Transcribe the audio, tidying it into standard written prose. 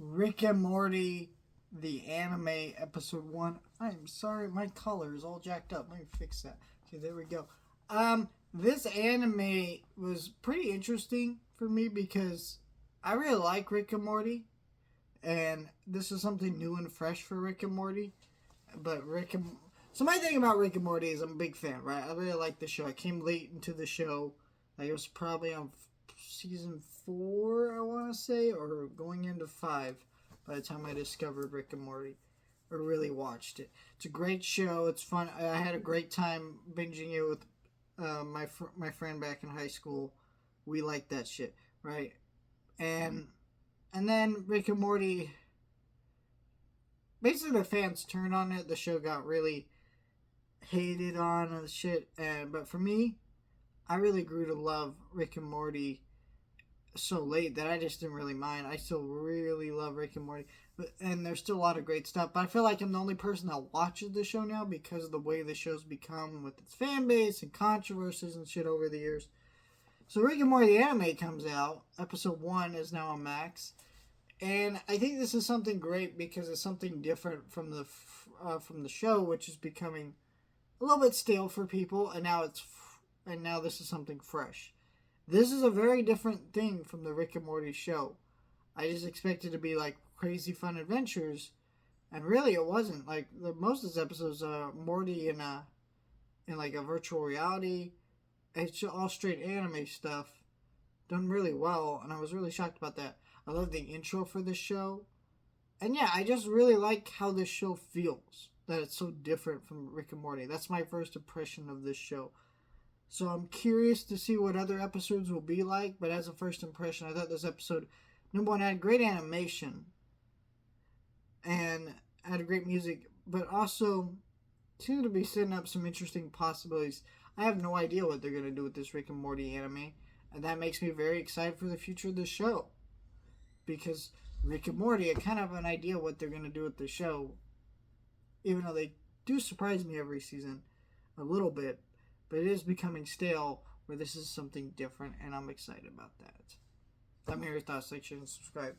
Rick and Morty, the anime, episode 1. I'm sorry, my color is all jacked up. Let me fix that. Okay, there we go. This anime was pretty interesting for me because I really like Rick and Morty, and this is something new and fresh for Rick and Morty. But so my thing about Rick and Morty is I'm a big fan, right? I really like the show. I came late into the show. Like it was probably on season 4, I want to say, or going into 5 by the time I discovered Rick and Morty or really watched it. It's a great show. It's fun. I had a great time binging it with my friend back in high school. We liked that shit, right? And then Rick and Morty, basically the fans turned on it. The show got really hated on and shit. But for me, I really grew to love Rick and Morty so late that I just didn't really mind. I still really love Rick and Morty, and there's still a lot of great stuff. But I feel like I'm the only person that watches the show now because of the way the show's become with its fan base and controversies and shit over the years. So Rick and Morty the anime comes out. Episode 1 is now on Max, and I think this is something great because it's something different from the show, which is becoming a little bit stale for people, and now this is something fresh. This is a very different thing from the Rick and Morty show. I just expected to be like crazy fun adventures, and really it wasn't. Like most of these episodes, Morty in like a virtual reality. It's all straight anime stuff, done really well, and I was really shocked about that. I love the intro for this show, and yeah, I just really like how this show feels. That it's so different from Rick and Morty. That's my first impression of this show. So I'm curious to see what other episodes will be like, but as a first impression, I thought this episode, number one, had great animation and had great music, but also seemed to be setting up some interesting possibilities. I have no idea what they're going to do with this Rick and Morty anime, and that makes me very excited for the future of the show. Because Rick and Morty, I kind of have an idea what they're going to do with the show, even though they do surprise me every season a little bit. But it is becoming stale where this is something different, and I'm excited about that. Let me know your thoughts, like, share, and subscribe.